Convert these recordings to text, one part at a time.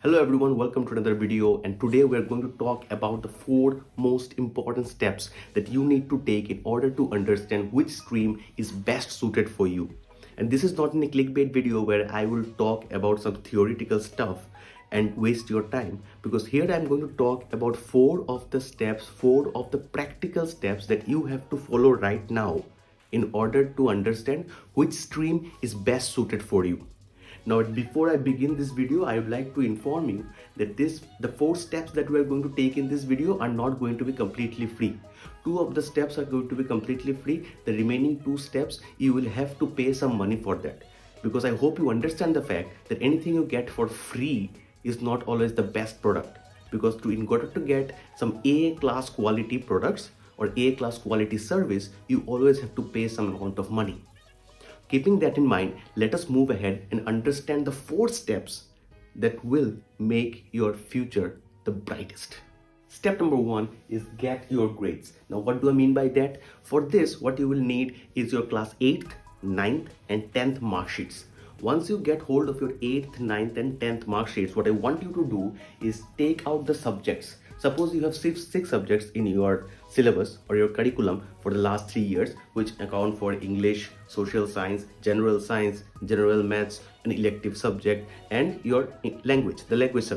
Hello everyone, welcome to another video, and today we are going to talk about the 4 most important steps that you need to take in order to understand which stream is best suited for you. And this is not a clickbait video where I will talk about some theoretical stuff and waste your time, because here I'm going to talk about 4 of the practical steps that you have to follow right now in order to understand which stream is best suited for you. Now, before I begin this video, I would like to inform you that the 4 steps that we are going to take in this video are not going to be completely free. 2 of the steps are going to be completely free. The remaining 2 steps, you will have to pay some money for that. Because I hope you understand the fact that anything you get for free is not always the best product. Because in order to get some A-class quality products or A-class quality service, you always have to pay some amount of money. Keeping that in mind, let us move ahead and understand the 4 steps that will make your future the brightest. Step number 1 is get your grades. Now, what do I mean by that? For this, what you will need is your class 8th, 9th, and 10th mark sheets. Once you get hold of your 8th, 9th, and 10th mark sheets, what I want you to do is take out the subjects. Suppose you have six subjects in your syllabus or your curriculum for the last 3 years, which account for English, social science, general maths, an elective subject, and your language,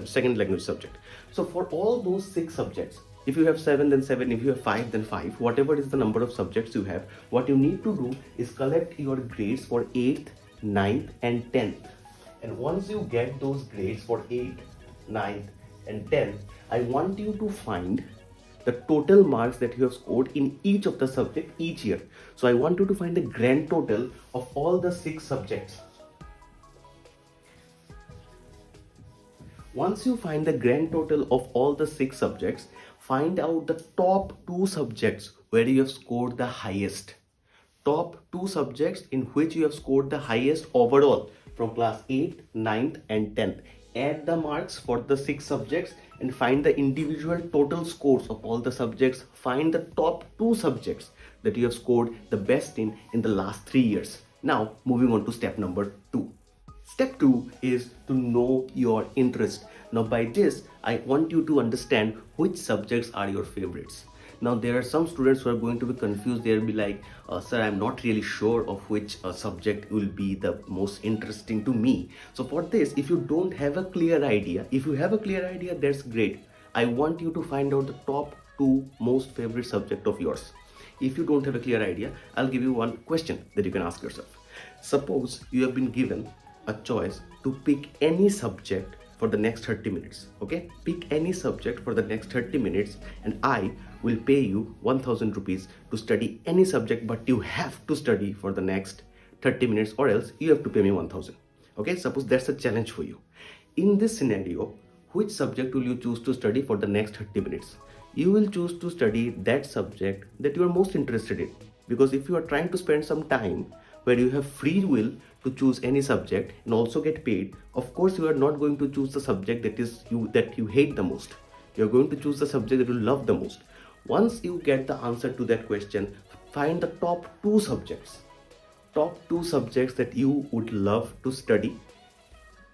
second language subject. So for all those 6 subjects, if you have 7, then 7, if you have 5, then 5, whatever is the number of subjects you have, what you need to do is collect your grades for 8th, 9th, and 10th. And once you get those grades for 8th, 9th, and 10th, I want you to find the total marks that you have scored in each of the subject each year. So I want you to find the grand total of all the 6 subjects. Once you find the grand total of all the 6 subjects, find out the top 2 subjects where you have scored the highest. Top 2 subjects in which you have scored the highest overall from class 8th, 9th, and 10th. Add the marks for the 6 subjects and find the individual total scores of all the subjects. Find the top 2 subjects that you have scored the best in the last 3 years. Now, moving on to step number 2. Step 2 is to know your interest. Now, by this, I want you to understand which subjects are your favorites. Now, there are some students who are going to be confused. They'll be like, sir, I'm not really sure of which subject will be the most interesting to me. So for this, if you don't have a clear idea, if you have a clear idea, that's great. I want you to find out the top 2 most favorite subject of yours. If you don't have a clear idea, I'll give you one question that you can ask yourself. Suppose you have been given a choice to pick any subject for the next 30 minutes. Okay, pick any subject for the next 30 minutes and I will pay you 1000 rupees to study any subject, but you have to study for the next 30 minutes or else you have to pay me 1000. Okay, suppose that's a challenge for you. In this scenario, which subject will you choose to study for the next 30 minutes? You will choose to study that subject that you are most interested in, because if you are trying to spend some time where you have free will to choose any subject and also get paid, of course you are not going to choose the subject that you hate the most. You are going to choose the subject that you love the most. Once you get the answer to that question, find the top 2 subjects. Top 2 subjects that you would love to study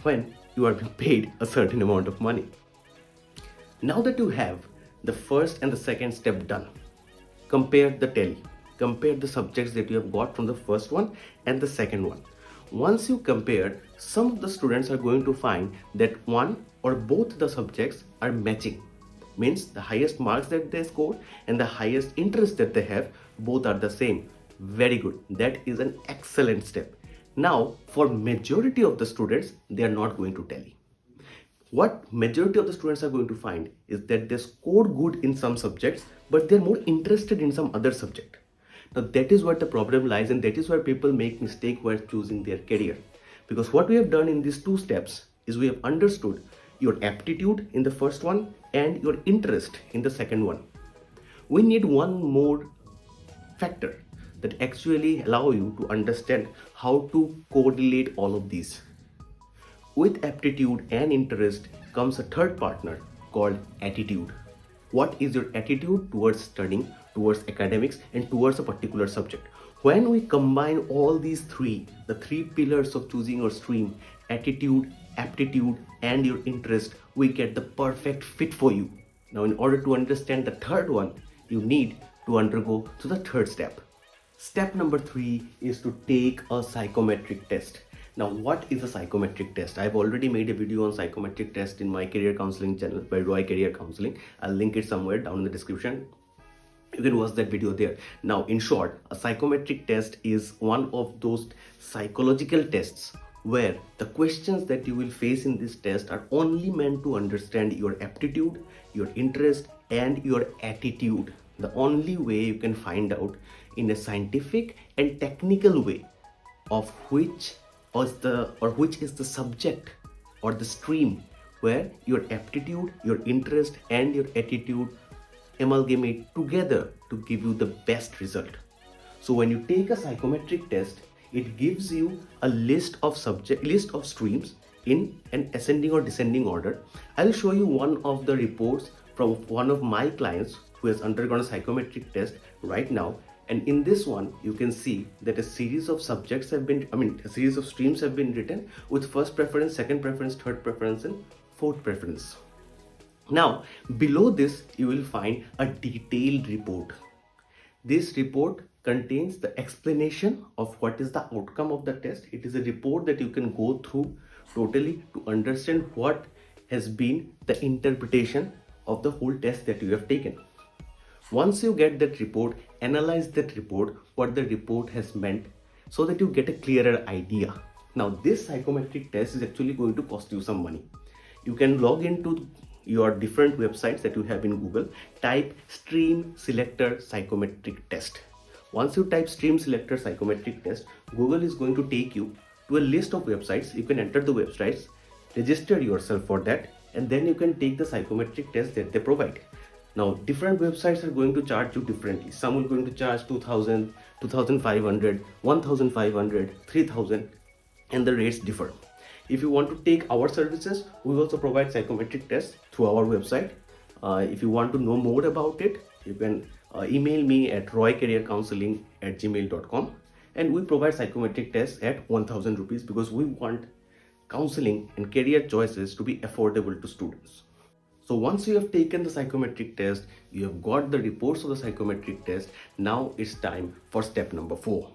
when you are being paid a certain amount of money. Now that you have the first and the second step done, compare the tally. Compare the subjects that you have got from the first one and the second one. Once you compare, some of the students are going to find that one or both the subjects are matching. Means the highest marks that they score and the highest interest that they have, both are the same. Very good. That is an excellent step. Now, for majority of the students, they are not going to tally. What majority of the students are going to find is that they scored good in some subjects, but they're more interested in some other subject. Now that is where the problem lies, and that is where people make mistake while choosing their career. Because what we have done in these 2 steps is we have understood your aptitude in the first one and your interest in the second one. We need one more factor that actually allow you to understand how to correlate all of these. With aptitude and interest comes a third partner called attitude. What is your attitude towards studying, towards academics, and towards a particular subject? When we combine all these 3, the 3 pillars of choosing your stream, attitude, aptitude, and your interest, we get the perfect fit for you. Now, in order to understand the third one, you need to undergo to the third step. Step number 3 is to take a psychometric test. Now, what is a psychometric test? I've already made a video on psychometric test in my career counseling channel by Roy Career Counseling. I'll link it somewhere down in the description. You can watch that video there. Now, in short, a psychometric test is one of those psychological tests where the questions that you will face in this test are only meant to understand your aptitude, your interest, and your attitude. The only way you can find out in a scientific and technical way of which is the subject or the stream where your aptitude, your interest, and your attitude amalgamate together to give you the best result. So when you take a psychometric test, it gives you a list of streams in an ascending or descending order. I'll show you one of the reports from one of my clients who has undergone a psychometric test right now. And in this one, you can see that a series of streams have been written with first preference, second preference, third preference, and fourth preference. Now, below this, you will find a detailed report. This report contains the explanation of what is the outcome of the test. It is a report that you can go through totally to understand what has been the interpretation of the whole test that you have taken. Once you get that report, analyze that report, what the report has meant, so that you get a clearer idea. Now, this psychometric test is actually going to cost you some money. You can log into your different websites that you have in Google, type stream selector psychometric test. Once you type stream selector psychometric test, Google is going to take you to a list of websites. You can enter the websites, register yourself for that, and then you can take the psychometric test that they provide. Now, different websites are going to charge you differently. Some are going to charge 2,000, 2,500, 1,500, 3,000, and the rates differ. If you want to take our services, we also provide psychometric tests through our website. If you want to know more about it, you can email me at roycareercounseling@gmail.com, and we provide psychometric tests at 1,000 rupees because we want counseling and career choices to be affordable to students. So once you have taken the psychometric test, you have got the reports of the psychometric test, now it's time for step number 4.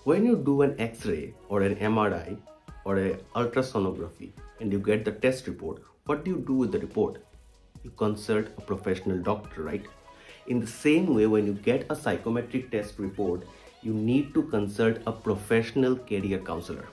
When you do an X-ray or an MRI or an ultrasonography and you get the test report, what do you do with the report? You consult a professional doctor, right? In the same way, when you get a psychometric test report, you need to consult a professional career counselor.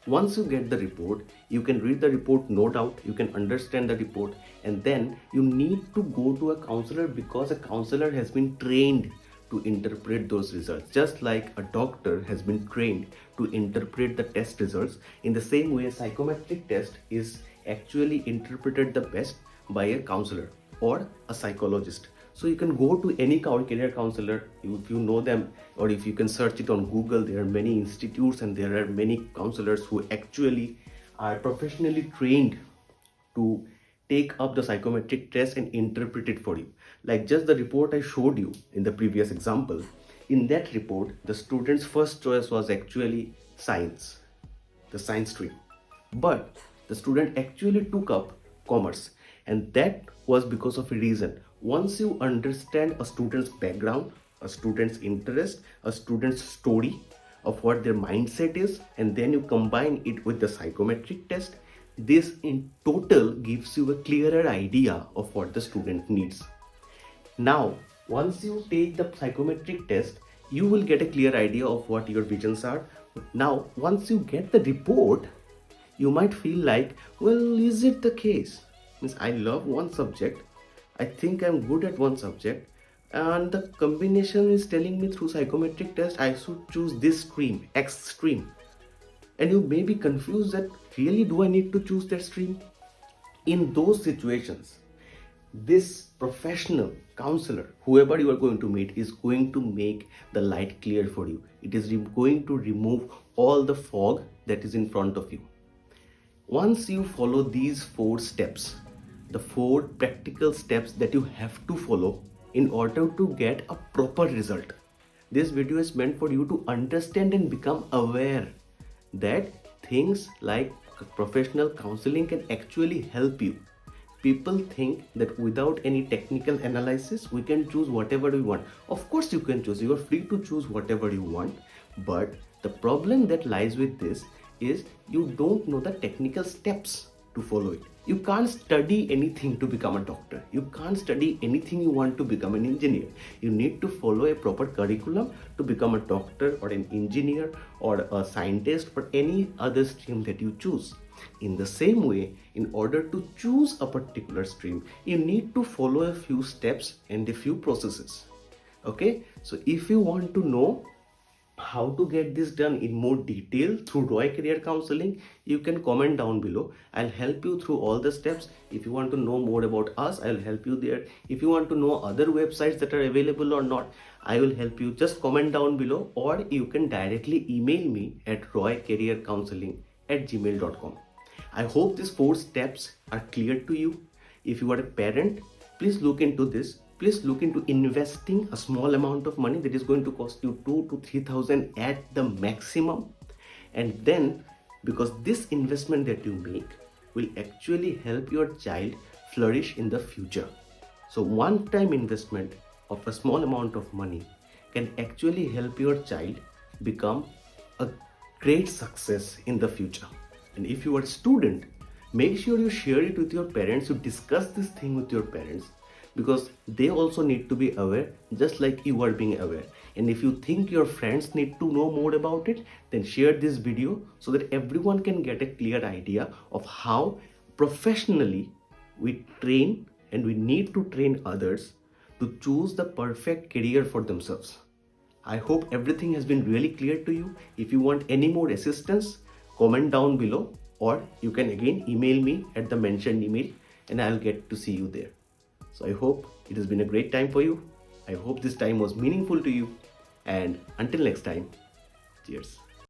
Once you get the report, you can read the report, no doubt, you can understand the report, and then you need to go to a counselor because a counselor has been trained to interpret those results. Just like a doctor has been trained to interpret the test results, in the same way, a psychometric test is actually interpreted the best by a counselor or a psychologist. So you can go to any career counselor, if you know them, or if you can search it on Google. There are many institutes and there are many counselors who actually are professionally trained to take up the psychometric test and interpret it for you. Like just the report I showed you in the previous example, in that report, the student's first choice was actually science, the science stream. But the student actually took up commerce, and that was because of a reason. Once you understand a student's background, a student's interest, a student's story of what their mindset is, and then you combine it with the psychometric test, this in total gives you a clearer idea of what the student needs. Now, once you take the psychometric test, you will get a clear idea of what your visions are. Now, once you get the report, you might feel like, well, is it the case? Means I love one subject, I think I'm good at one subject, and the combination is telling me through psychometric test I should choose this stream, X stream. And you may be confused that really do I need to choose that stream? In those situations, this professional counselor, whoever you are going to meet, is going to make the light clear for you. It is going to remove all the fog that is in front of you. Once you follow these 4 steps, the 4 practical steps that you have to follow in order to get a proper result. This video is meant for you to understand and become aware that things like professional counseling can actually help you. People think that without any technical analysis we can choose whatever we want. Of course you can choose, you are free to choose whatever you want, but the problem that lies with this is you don't know the technical steps to follow it. You can't study anything to become a doctor, you can't study anything you want to become an engineer. You need to follow a proper curriculum to become a doctor or an engineer or a scientist or any other stream that you choose. In the same way, in order to choose a particular stream, you need to follow a few steps and a few processes. Okay, so if you want to know how to get this done in more detail through Roy Career Counseling, you can comment down below. I'll help you through all the steps. If you want to know more about us, I'll help you there. If you want to know other websites that are available or not, I will help you. Just comment down below, or you can directly email me at roycareercounseling@gmail.com. I hope these 4 steps are clear to you. If you are a parent, please look into this. Please look into investing a small amount of money that is going to cost you 2,000 to 3,000 at the maximum. And then, because this investment that you make will actually help your child flourish in the future. So one-time investment of a small amount of money can actually help your child become a great success in the future. And if you are a student, make sure you share it with your parents, you discuss this thing with your parents, because they also need to be aware just like you are being aware. And if you think your friends need to know more about it, then share this video so that everyone can get a clear idea of how professionally we train and we need to train others to choose the perfect career for themselves. I hope everything has been really clear to you. If you want any more assistance, comment down below, or you can again email me at the mentioned email and I'll get to see you there. So I hope it has been a great time for you. I hope this time was meaningful to you. And until next time, cheers.